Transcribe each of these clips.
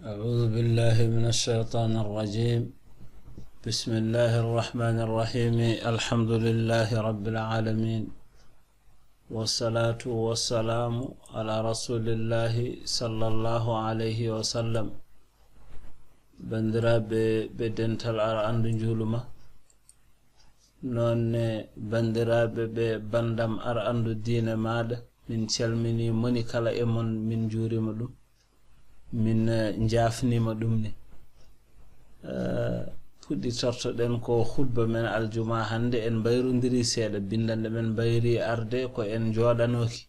أعوذ بالله من الشيطان الرجيم. بسم الله الرحمن الرحيم. الحمد لله رب العالمين، والصلاة والسلام على رسول الله صلى الله عليه وسلم. بندراب بدنتال أرأند جولما نون بندراب ببندم أرأند الدين ماد من سلمني مني كلا إمن من جوري مدو min njaafnima ɗum ne puɗɗitortoɗen ko khutba men aljuma hande en mbayrondiri seeɗa bindande men mbayri arde ko en jooɗanoki.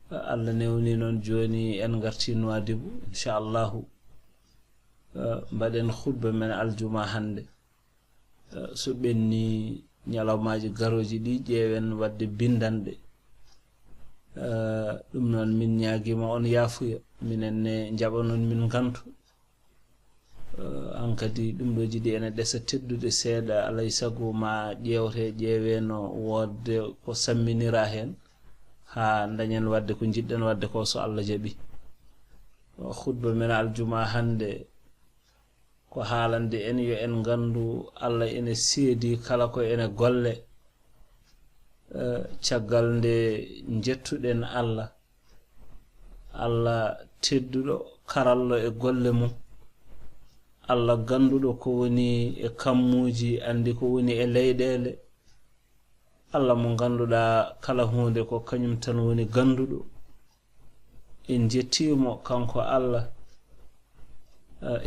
Allah newni noon joni en garti Nouadhibou inchallahu mbaɗen khutba men aljuma hande so ɓenni ñalawmaji garoji ɗi ƴeewen wadde bindanɗe. ɗum noon min ñaagima on yaafuya minen ne jaɓa noon min gantu an kadi ɗum ɗoji ɗi ene ɗesa teddude seeɗa alay sago ma ƴeeweno wodde ko samminira hen ha dañen wadde ko jiɗɗen wadde ko so Allah jaɓi. khutba men aljuma hande ko haalande en yo en gandu Allah ene seedi kala ko ene golle caggal nde jettuɗen Allah tedduɗo karallo e golle mum, Allah ganduɗo ko woni e kammuji, andi ko woni e leyɗele, Allah mo ganduɗa kala hunde ko kañum tan woni ganduɗo. En jettimo kanko Allah,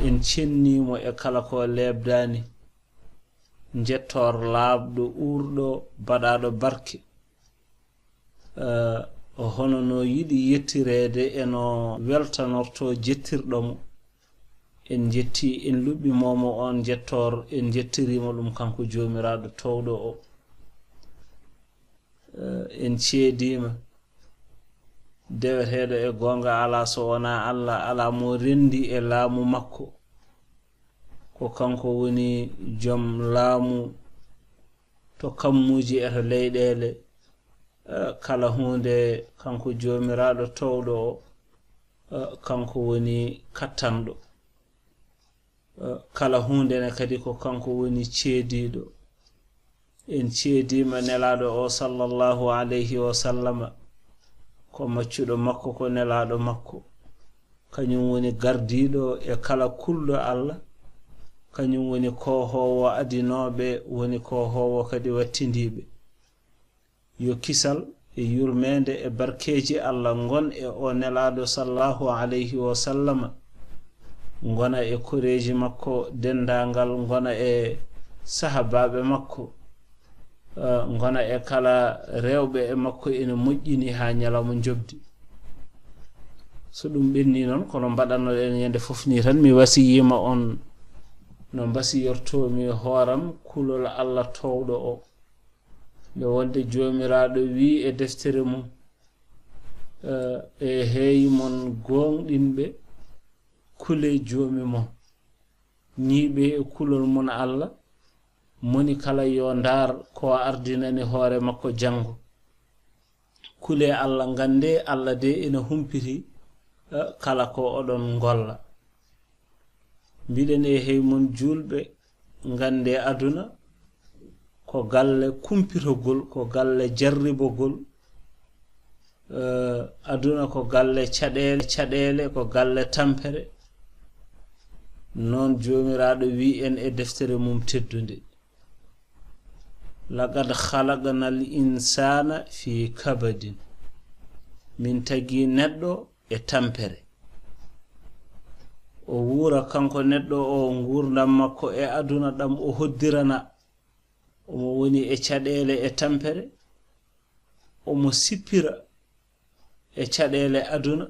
en cennimo e kala ko lebdani, jettor laabɗo urɗo baɗaɗo barke. Hono no yiɗi yettirede eno weltanorto jettirɗomo, en jetti en luɓɓimomo on jettor, en jettirimo ɗum kanko jomiraɗo towɗo o. En ceedima deweteɗo e gonga ala so wona Allah, ala mo rendi e laamu makko, ko kanko woni joom laamu to kammuji e to leyɗele. Kala hunde kanko jomiraɗo towɗo o, kanko woni kattanɗo. Kala hunde ne kadi ko kanko woni ceediɗo. En ceedima nelaɗo o sallallahu alayhi wa sallama ko maccuɗo makko, ko nelaɗo makko, kañum woni gardiɗo e kala kulɗo Allah, kañum woni kohowo adinoɓe, woni kohowo kadi wattindiɓe. Yo kisal e yurmede e barkeji Allah gon e o nelaɗo sallallahu alayhi wa sallama, gona e koreji makko dendangal, gona e sahabaɓe makko, gona e kala rewɓe e makko ene moƴƴini ha ñalawma jobdi. So ɗum ɓenni noon kono mbaɗanno en yende fof ni tan mi wasiyima on no mbasiyortomi hooram kulol Allah towɗo o, nde wonde jomiraɗo wi e deftere mum e heeyi mon gonɗinɓe kule joomi mon, ñiiɓe e kulol mon Allah, moni kala yo ndar ko ardinani hoore makko janngo. Kule Allah gande Allah de ene humpiti kala ko oɗon golla. Mbiɗen e hey mon julɓe gande aduna ko galle kumpitogol, ko galle jarribogol. Aduna ko galle caɗele, ko galle tampere. Non jomiraɗo wi en e deftere mum teddunde, laqad khalaqna al insana fi kabadin, min tagi neɗɗo e tampere. O wuura kanko neɗɗo o gurdam makko e aduna ɗam o hoddirana, omo woni e caɗele e tampere, omo sippira e caɗele aduna,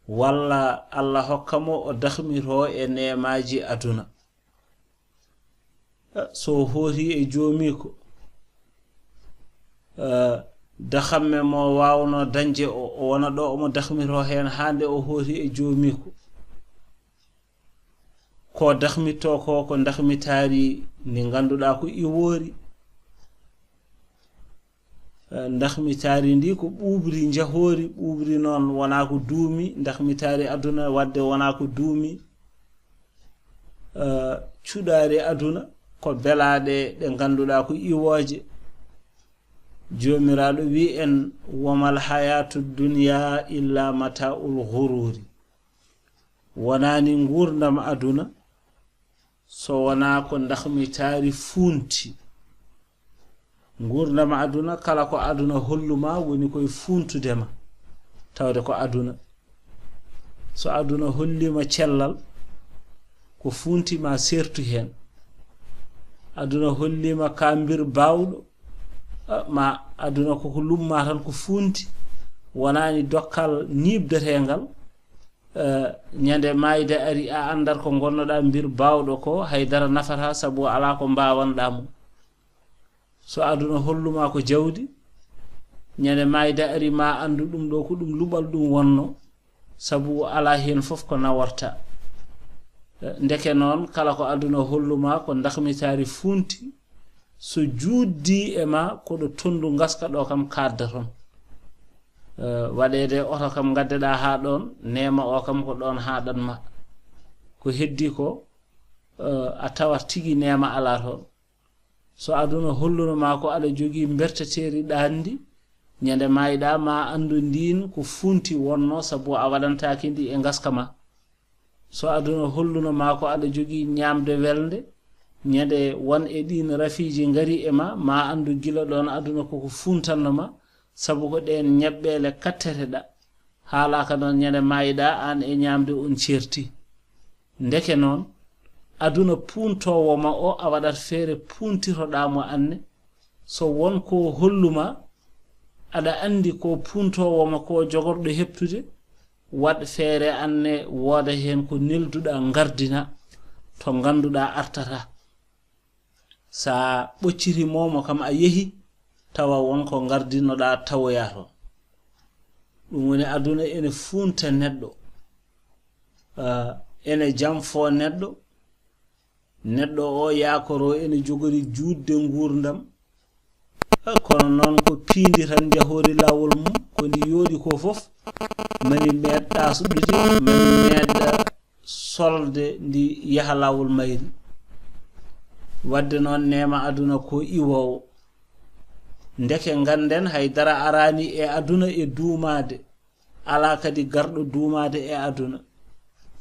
walla Allah hokkamo o dahmiro e nemaji aduna. So hooti e joomiko dahamme mo wawno dañde o wona ɗo omo dahmiro hen hande o hooti e joomiko. Ko dahmito ko dahmitari ndi ganduɗa ko iwori, ndax mi taari ndi ko ɓuubri njahoori ɓuubri noon wonaa ko duumi ndax mi taari aduna wadde wonaa ko duumi cuɗaari aduna ko belaaɗe ɗe ngannduɗaa ko iwooje joomiraaɗo wi en womal hayatu duniya illa mata'ul ghururi wonaani nguurdam aduna so wonaa ko ndax mi taari fuunti nguurdam aduna kala ko aduna holluma woni koye fuuntudema tawde ko aduna so aduna hollima cellal ko fuunti ma sertu hen aduna hollima kambir bawɗo ma aduna koko lumma tan ko fuunti wonani dokkal nibdetengal ñande mayde ari a andar ko gonnoɗa mbir bawɗo ko haydara nafata sabu ala ko mbawanɗamo so aduna holluma ko jawdi ñande mayde ari ma andu ɗum ɗo ko ɗum luɓal ɗum wonno sabu ala hen fof ko nawarta ndeke noon kala ko aduna holluma ko dakmitari funti so juuddi e ma koɗo tondu gaska ɗo kam kadda ton waɗede oto kam gaddeɗa ha ɗon nema o kam ko ɗon haɗanma ko heddi ko a tawat tigi nema ala toon so aduna hollunoma ko aɗa jogui berteteri ɗandi ñande mayɗa ma andu ndin ko funti wonno sabu a waɗantaki ndi e gaska ma so aduna hollunoma ko aɗa jogui ñamde welde ñande won e ɗin rafiji ngari e ma andu gila ɗon aduna koko funtannoma sabu ko ɗen ñeɓɓele katteteɗa haalaka noon ñande mayɗa an e ñamde on certi ndeke noon aduna puntowoma o a waɗat feere puntiroɗamo anne so won ko holluma aɗa andi ko puntowoma ko jogorɗo heptude waɗ feere anne wooda hen ko nelduɗa gardina to ganduɗa artata sa ɓocciri momo kam a yehi tawa wonko gardinoɗa tawoya ton ɗum woni aduna ene funta neɗɗo ene jamfo neɗɗo o yakoro ene jogori juutde gurdam kono noon ko piindi tan jahori lawol mum ko ndi yooɗi ko fof mani meɗɗa suɗɗude mani meɗɗa solde ndi yaha lawol mayri wadde noon nema aduna ko iwowo ndeke ganden haydara arani e aduna e duumade ala kadi garɗo duumade e aduna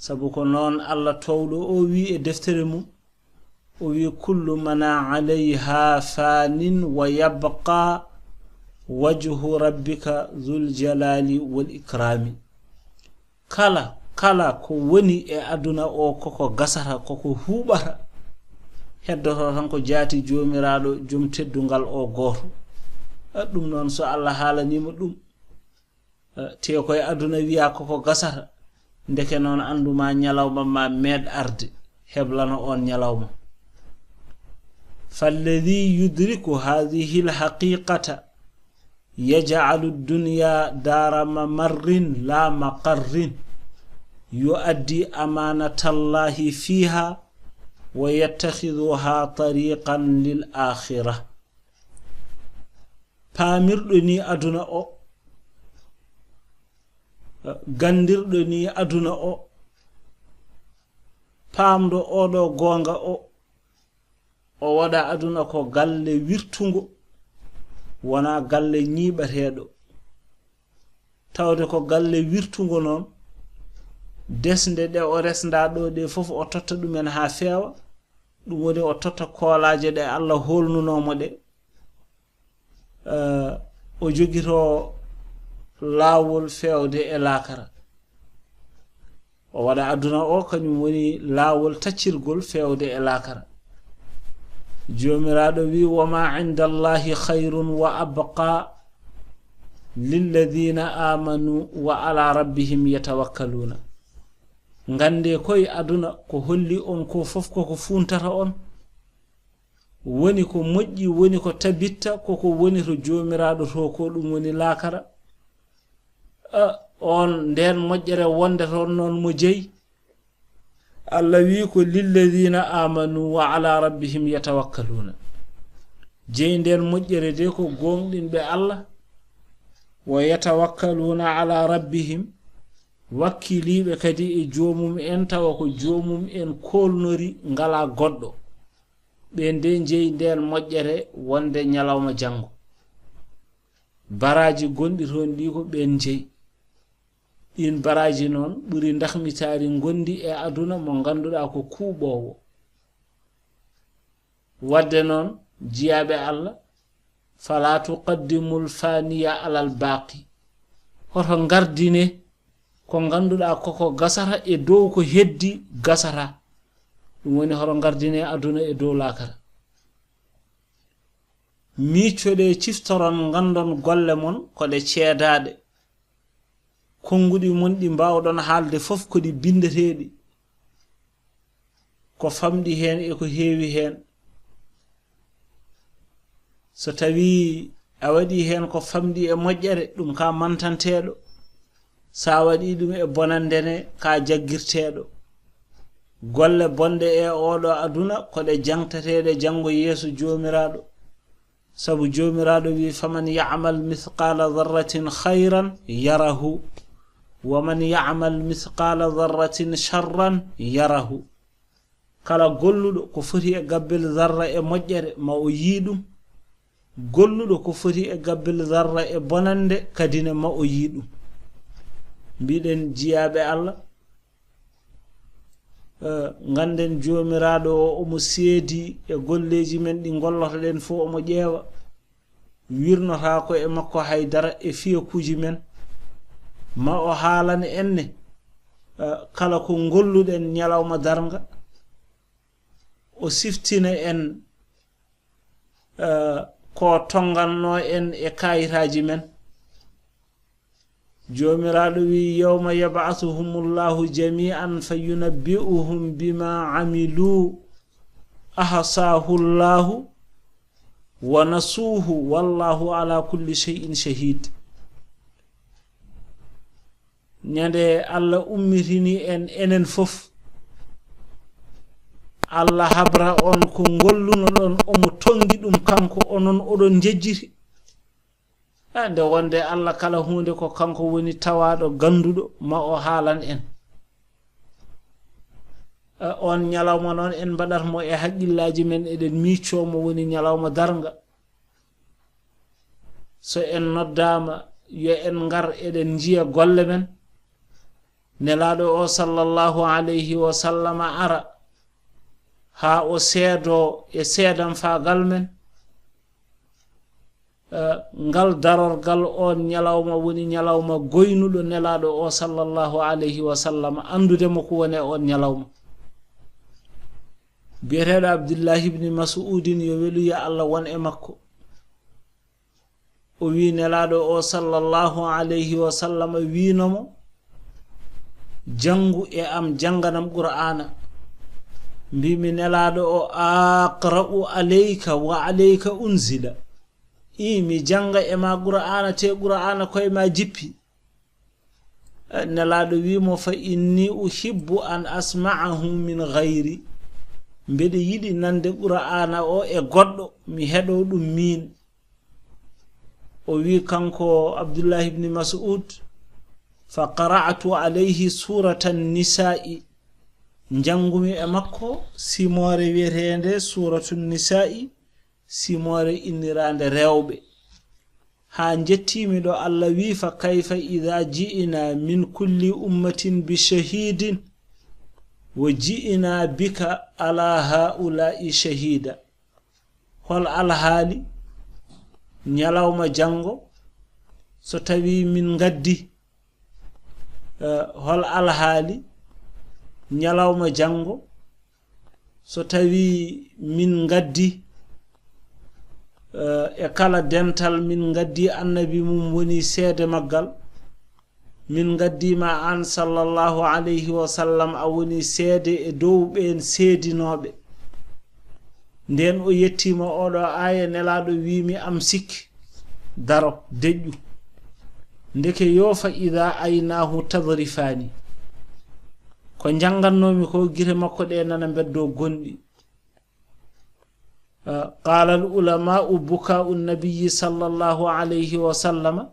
sabu ko noon Allah towɗo o wi e deftere mum o wi kullu mana alayha fanin wa yabqa wajhu rabbika dhul jalali wal ikrami kala ko woni e aduna o koko gasata koko huɓata heddoto tan ko jaati jomiraɗo joom teddungal o goto ɗum noon so Allah haalanima ɗum te koye aduna wiya koko gasata ndeke noon anduma ñalawma ma meed arde heblano on ñalawma فالذي يدرك هذه الحقيقة يجعل الدنيا دار ممر لا مقر يؤدي أمانة الله فيها ويتخذها طريقا للآخرة pamirɗoni aduna o gandirɗoni aduna o pamdo oɗo gonga o waɗa aduna ko galle wirtungo wona galle ñiɓateɗo tawde ko galle wirtungo noon desde ɗe o resda ɗo ɗe fof o totta ɗumen ha feewa ɗum woni o totta koolaje ɗe Allah holnunomo ɗe o jogito laawol fewde e laakara o waɗa aduna o kañum woni laawol taccirgol fewde e laakara jomiraɗo wi wama inda allahi khayrun wa abqa lilladhina amanu wa ala rabbihim yatawakkaluna ngande koy aduna ko holli on ko fof koko funtata on woni ko moƴƴi woni ko tabitta koko woni to jomiraɗo to ko ɗum woni laakara on nden moƴƴere wonde toon noon mo jeyi Allah wi ko lilladhina amanu wa ala rabbihim yatawakkaluna jeynden moƴƴere de ko gonɗinɓe Allah wa yatawakkaluna ala rabbihim wakkiliɓe kadi e joomum en tawa ko joomum en kolnori ngala goɗɗo ɓe nde jeynden moƴƴere wonde ñalawma jango baraji gonɗi toon ɗi ko ɓen jeyi ɗin baraji noon ɓuri ndahmitari gondi e aduna mo ganduɗa ko kuuɓowo wadde noon jiyaɓe Allah fala tuqaddimul faniya alal baqi hoto gardine ko ganduɗa koko gasata e dow ko heddi gasata ɗum woni hoto gardine aduna e dow lakara miccoɗe ciftoron gandon golle mon koɗe ceedaɗe konguɗi mon ɗi mbawɗon haalde fof koɗi bindeteɗi ko famɗi hen e ko heewi hen so tawi a waɗi hen ko famɗi e moƴƴere ɗum ka mantanteɗo sa waɗi ɗum e bonandene ka jaggirteɗo golle bonde e oɗo aduna koɗe jangtateɗe jango yeeso jomiraɗo sabu jomiraɗo wi faman ya'mal mithqala dharratin khayran yarahu wa man ya'mal mithqala dharratin sharran yarahu kala golluɗo ko foti e gabbel zarra e moƴƴere ma o yiɗum golluɗo ko foti e gabbel zarra e bonande kadine ma o yiɗum mbiɗen jiyaɓe Allah ganden jomiraɗo o omo seedi e golleji men ɗi gollotoɗen fo omo ƴeewa wirnota ko e makko haydara e fiyakuji men ma o haalana enne kala ko golluɗen ñalawma darga o siftina en ko tonganno en e kayitaji men jomiraɗo wi yawma yab'athuhumullahu jami'an fayunabbi'uhum bima amilu ahsahu llahu wa nasuhu wallahu ala kulli shay'in shahid nyande Allah ummitini en enen fof Allah habra on ko golluno ɗon omo tongi ɗum kanko onon oɗon jejjiti nde wonde Allah kala hunde ko kanko woni tawaɗo ganduɗo ma o haalan en on ñalawma noon en mbaɗat mo e haqqillaji men eɗen miccomo woni ñalawma darga so en noddama yo en ngar eɗen jiya golle men nelaɗo o sallallahu alayhi wa sallama ara ha o seedo e seedam faagal men ngal darorgal on ñalawma woni ñalawma goynuɗo nelaɗo o sallallahu alayhi wa sallam andudemo ko woni on ñalawma biyeteɗo Abdullah ibn Mas'udin yo weluya Allah won e makko o wi nelaɗo o sallallahu alayhi wa sallam winomo jangu e am janganam qur'ana mbimi nelaɗo o aqra'u alayka wa alayka unzila mi janga e ma qur'ana te qur'ana koye ma jippi nelaɗo wimo fa inni uhibbu an asma'ahu min ghayri mbeɗe yiɗi nande qur'ana o e goɗɗo mi heɗo ɗum min o wi kanko Abdullah ibn Mas'ud fa qara'tu alayhi suratan nisa'i jangumi e makko simore wiyetende suratun nisa'i simore innirande rewɓe ha jettimi ɗo Allah wi fa kayfa idha ji'ina min kulli ummatin bi shahidin wa ji'ina bika ala ha'ula'i shahida hol alhaali ñalawma jango so tawi min gaddi hol alhaali ñalawma jango so tawi min gaddi e kala dental min gaddi annabi mum woni seede maggal min gaddima an sallallahu alayhi wa sallam a woni seede e dow ɓen seedinoɓe nden o yettima oɗo aya nelaɗo wimi am sikki daro deƴƴu ndeke yofa ida aynahu tadrifani ko jangannomi ko gite makko ɗe nana beddo gonɗi قال العلماء بكاء النبي صلى الله عليه وسلم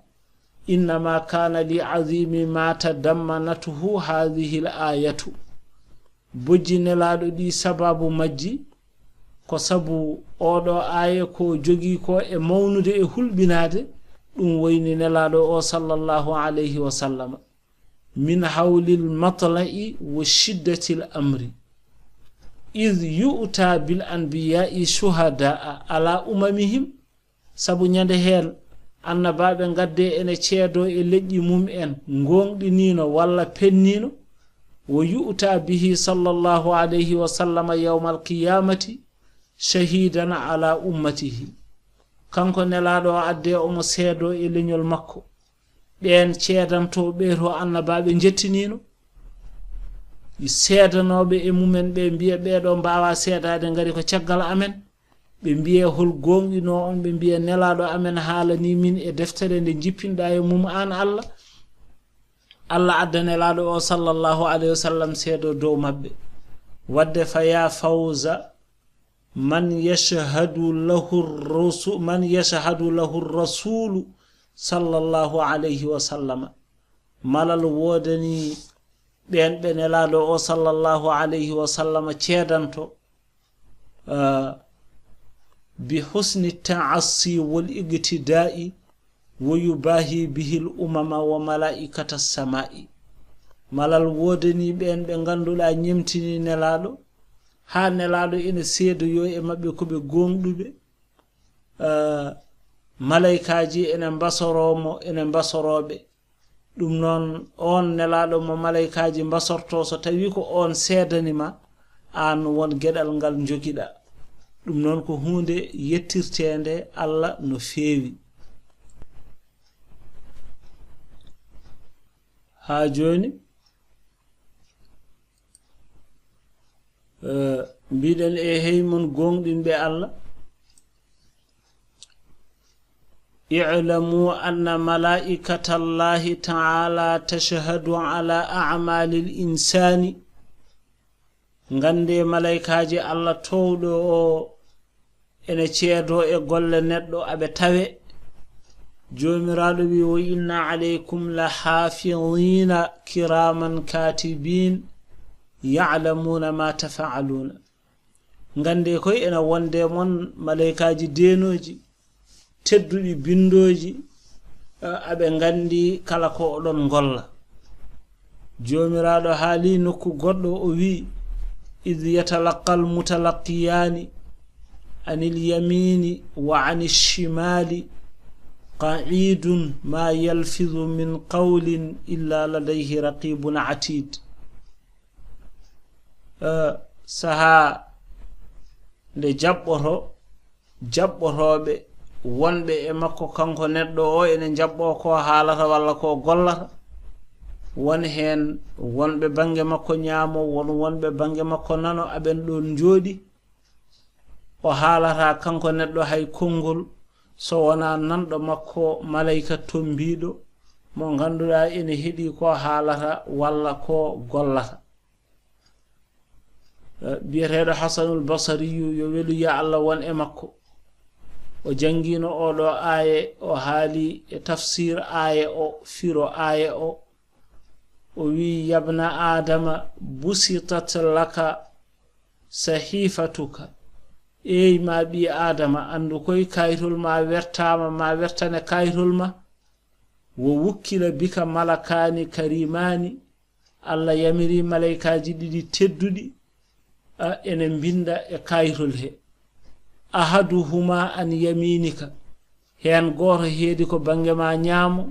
إنما كان لعظيم ما تضمنته هذه الآية بجن لادو دي سبب مجي ko sabu odo aya ko jogi ko e mawnude e hulbinaade dum wayni nelado o sallallahu alayhi wa sallam min hawlil matla'i wa shiddatil amri iz yu'ta bil anbiya'i shuhada'a ala umamihim sabu nyande hen annabaabe gadde ene ceedo e leddi mum en ngongdinino walla pennino wa yu'ta bihi sallallahu alayhi wa sallam yawmal qiyamati shahidan ala ummatihi kanko nelado adde o mo seedo e leñol makko ben ceedanto be to annabaabe jettinino seedanobe e mumen be biye be do mbaawa seedade ngari ko caggal amen be biye hol gongino on be biye nelado amen halani min e deftere nde jippinda e mum an Allah adda nelado o sallallahu alaihi wasallam seedo dow mabbe wadde fa ya fawza man yashhadu lahu ar-rasul sallallahu alaihi wasallam malal wodani ben benelado o sallallahu alaihi wasallam ceedanto bi husni ta'assi wal igtida'i wa yubahi bihi al-umama wa malaikata as-sama'i malal wodani ben be ganduda nyemtini nelado ha nelado ina seedo yo e mabbe ko be gomdube malaikaji ene basoromo ene basorobe dum non on nelado mo malaikaji basorto so tawi ko on seedanima an won gedal ngal jogida dum non ko hunde yettirtende Allah no feewi ha joni biden e heymun gongdin be Allah i'lamu anna malaikata Allahi ta'ala tashhadu ala a'malil insani ngande malaikaji Allah towdo o ene ceedo e golle neddo abe tawe jomiraado wi wa inna alaykum la hafizina kiraman katibin ya'lamuna ma tafa'aluna ngande koy ena wonde mon malaikaji denoji teddudi bindoji abe ngandi kala ko odon golla jomiraado haali nokku goddo o wi idh yatalaqal mutalaqiyani anil yamini wa anish shimali qa'idun ma yalfizu min qawlin illa ladayhi raqibun atid saha de jabborobe wonbe e makko kanko neddo o ene jabbo ko haalata walla ko gollata won hen wonbe bange makko nyaamo wonbe bange makko nano aben don jodi o haalata kanko neddo hay kongol so wona nando makko malaika tombido mo ganduda ene hedi ko haalata walla ko gollata biyetedo Hasanul Basri yo welu ya Allah won e makko o jangino odo aaye o haali e tafsir aaye o firo aaye o wi yabna adama busitat laka sahifatuka ey ma bi adama andu koy kaytol ma wertane kaytol ma wo wukkila bika malakani karimani Allah yamiri malaikaji didi teddudi ene binda e kaytol he ahaduhuma an yaminika hen goto heedi ko bange ma nyaamo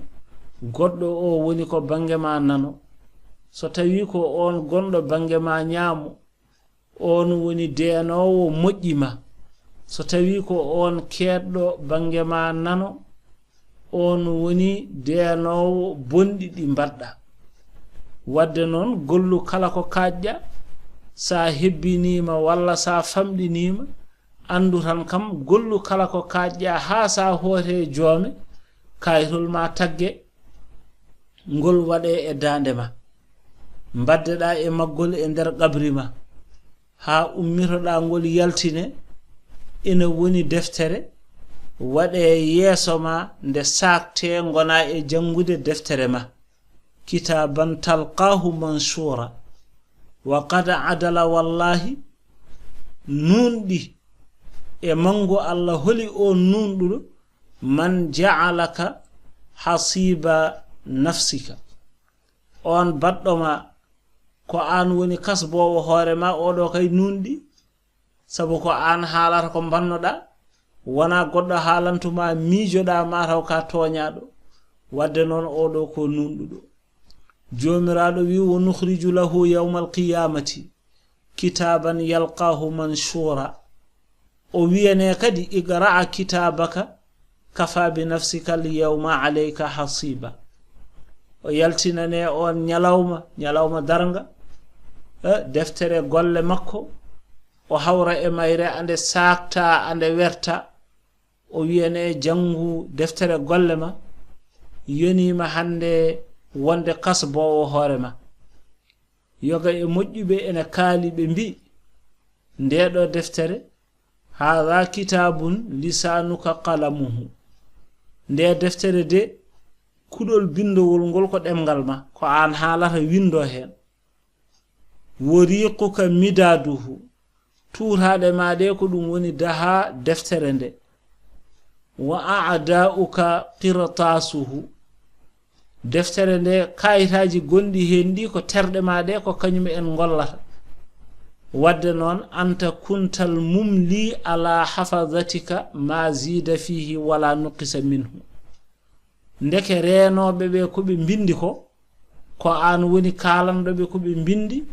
goddo o woni ko bange ma nano so tawi ko on gondo bange ma nyaamo on woni denowo mojjima so tawi ko on keddo bange ma nano on woni denowo bondi di mbadda wadde non gollu kala ko kaajja sa hebbinima walla sa famdinima andu tan kam gollu kala ko kaajja ha sa hote joome kaytol ma tagge ngol wade e dande ma mbaddeda e maggol e der qabri ma ha ummitoda ngol yaltine ina woni deftere waɗe yeeso ma nde sakte ngona e jangude deftere ma kitaban talqahu manshura wa qad adala wallahi nundi e mango Allah holi o nundudo man ja'alaka hasiba nafsika on baddoma ko an woni kasbowo hoore ma odo kay nundi sabu ko an haalata ko bannoda wana goddo haalantuma miijoda ma taw ka toñaado wadde non odo ko nundudo jomiraado wi wa nukhriju lahu yawmal qiyamati kitaban yalqahu manshura o wiyane kadi iqra'a kitabaka kafa bi nafsika al yawma alayka hasiba o yaltinane on nyalawma daranga deftere golle makko o hawra e mayre ande sakta ande werta o wiyane jangu deftere golle ma yonima hande wonde kasbowo hoore ma yoga e mojjube ene kaali be mbi ndedo deftere hadha kitabun lisanuka qalamuhu nde deftere de kudol bindowol ngol ko demgal ma ko an haalata windo hen woriquka midaduhu tuurade ma de ko dum woni daha deftere nde wa a'da'uka qirtasuhu deftere nde kayitaaji gondi hendi ko terde ma de ko kanyum en ngollata wadde non anta kuntal mumli ala hafazatika ma zida fihi wala nuqisa minhu ndeke renobe be ko be bindi ko an woni kalando be ko be bindi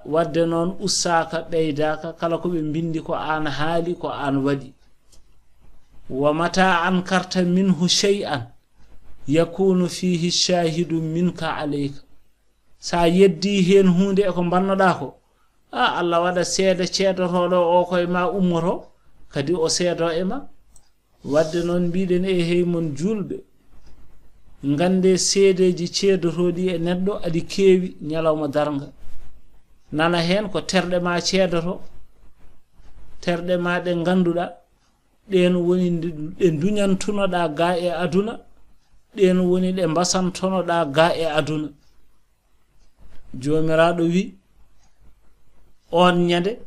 wadde non usaka beydaka kala ko be bindi ko an haali ko an wadi wa mata ankarta minhu shay'an yakunu fihi shahidu minka alayka sa yeddi hen hunde e ko bannoda ko Allah wada seeda ceedotodo o koy ma ummoto kadi o seedo e ma wadde non biiden e heymon julbe ngande seedeji ceedotodi e neddo adi keewi nyalawma daranga nana hen ko terde ma ceedoto terde ma de ganduda den woni de dunyantunoda ga e aduna den woni de basantonoda ga e aduna jomiraado wi on nyande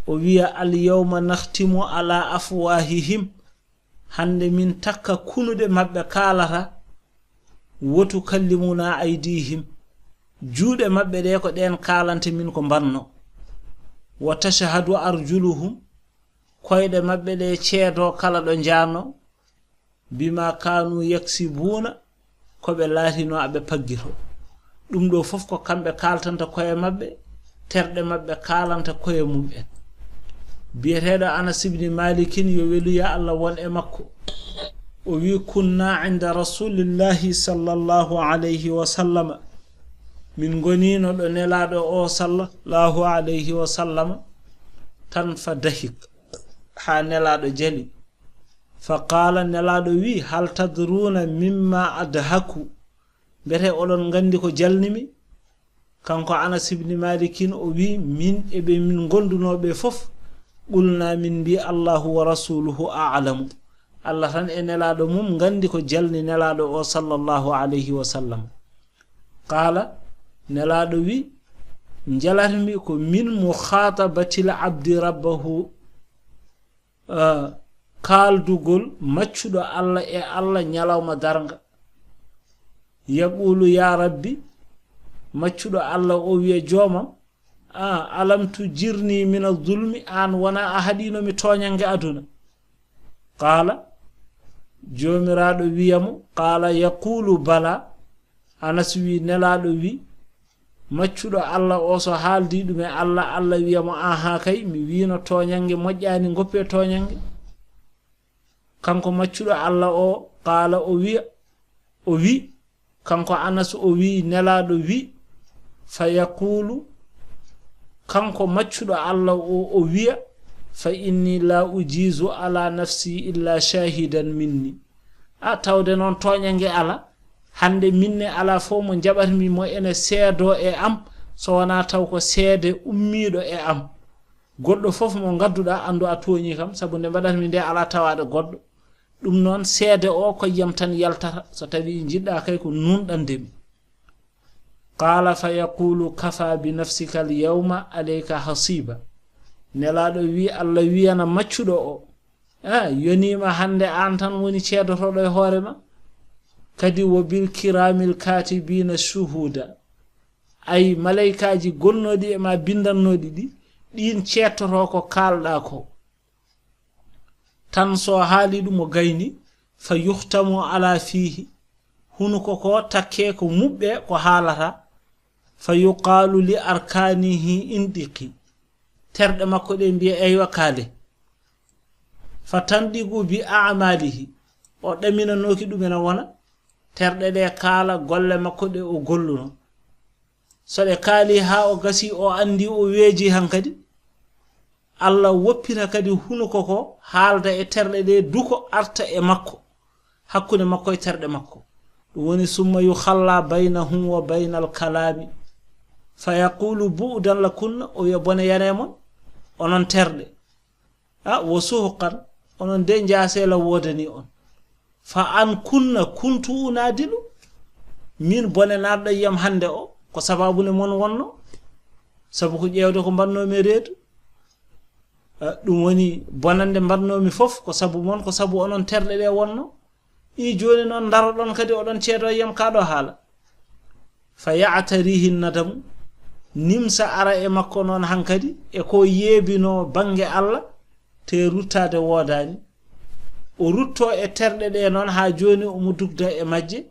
o wiya al yawma nakhtimu ala afwahihim hande min takka kunude mabbe kalata wotu kallimuna aydihim juude mabbe de ko den kalante min ko banno wa tashhadu arjuluhum koyde mabbe de ceedo kala do jaano bima kanu yaksibuna ko be latino abe paggiro dum do fof ko kambe kaltanta koye mabbe terde mabbe kalanta koye mum en biyetedo Anas ibn Malik yo welu ya Allah won e makko o wi kunna inda rasulillahi sallallahu alayhi wa sallam min gonino do nelado o sallallahu alayhi wa sallam tan fa dahik ha nelado jali fa qala nelado wi hal tadruna mimma adhaku bete olon gandi ko jalnimi kanko Anas ibn Malik o wi min ebe min gondunobe fof qulna min bi Allahu wa rasuluhu a'lamu Allah tan e nelado mum gandi ko jalni nelado o sallallahu alayhi wa sallam qala nelado wi jalatmi ko min mukhatabatil abdi rabbahu kaldugol maccudo Allah e Allah nyalawma daranga yaqulu ya rabbi maccudo Allah o wiye joomam alam tujirni min adh-dhulmi an wana ahadino mi toñange aduna qala jomiraado wiyamo qala yaqulu bala Anas wi nelado wi maccudo Allah o so haaldi dum e Allah wiyamo aha kay mi wiino toñange mojjani ngoppe toñange kanko maccudo Allah o qala o wi kanko Anas o wi nelado wi fayaqulu kanko maccudo Allah o wiya fa inni la ujizu ala nafsi illa shahidan minni tawde non toñange ala hande minne ala fo mo jabatmi mo ene seedo e am so wana taw ko seede ummido e am goddo fof mo gadduda andu a toñi kam sabu ne badat mi de ala tawade goddo dum non seede o ko yam tan yaltata so tawi jidda kay ko nundandemi qala fa yaqulu kafa bi nafsika al yawma alayka hasiba nelado wi alla wiyana maccudo o yonima hande an tan woni ceedotodo e hoorema kadi wo bil kiramil katibina shuhuda ay malaikaji gonnodi e ma bindannodi din ceetoto ko kalda ko tan so haali dum o gayni fa yuhtamu ala fihi hunuko ko takke ko mubbe ko haalata fa yuqalu li arkanihi indiqi terde makko de mbiye aywa kale fatandigu bi a'malihi o damina noki dumena wona terde de kala golle makko de o golluno so de kali ha o gasi o andi o weeji hankadi Allah woppira kadi hunuko ko haalda e terde de duko arta e makko hakkunde makko e terde makko woni summa yukhalla bainahum wa bainal kalami fayaqulu bu'dan lakunna o yobone yanemon onon terde wasuqan onon de jaasela wodani on fa an kunna kuntu unadilu min bone nardo yam hande o ko sababu ne mon wonno sabu ko ƴewde ko bannomi reedu dum woni bonande bannomi fof ko sabu mon ko sabu onon terde de wonno i joni non darodon kadi odon ceedo yam kaado haala fa ya'tarihi nadam nimsa ara e makko non hankadi e ko yebino bange Allah te ruttade wodani o rutto e terde de non ha joni o mudugda e majje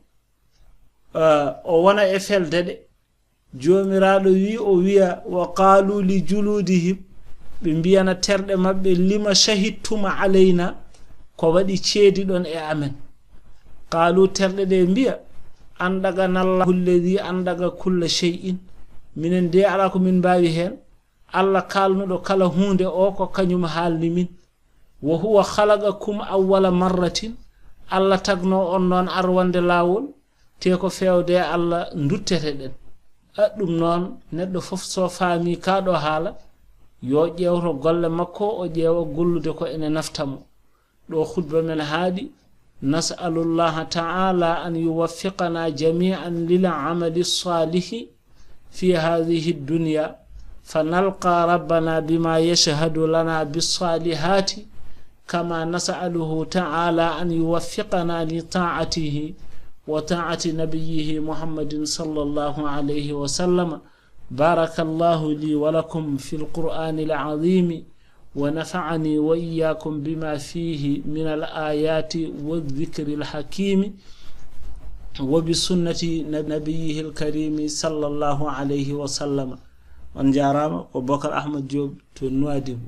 o wona e felde de jomiraado wi o wiya wa qalu li juludihim be mbiyana terde mabbe lima shahidtuma alaina ko wadi ceedi don e amen qalu terde de mbiya andaga nallahu alladhi andaga kull shay'in minen de ala ko min baawi hen Allah kalnudo kala hunde o ko kanyum halni min wa huwa khalaqakum awwala marratin Allah tagno on non arwande lawol te ko fewde Allah nduttete den dum non neddo fof so faami kaado haala yo ƴewto golle makko o ƴeewa gollude ko ene naftamo do khutba men haadi nas'alullaha ta'ala an yuwaffiqana jami'an lil 'amali salih fi hadhihi ad-dunya fanalqa rabbana bima yashhadu lana bis-salihati kama nas'aluhu ta'ala an yuwaffiqana li ta'atihi وطاعة نبيه محمد صلى الله عليه وسلم بارك الله لي ولكم في القرآن العظيم ونفعني وإياكم بما فيه من الآيات والذكر الحكيم وبسنة نبيه الكريم صلى الله عليه وسلم ونجارام وبكر أحمد جوب تنوادب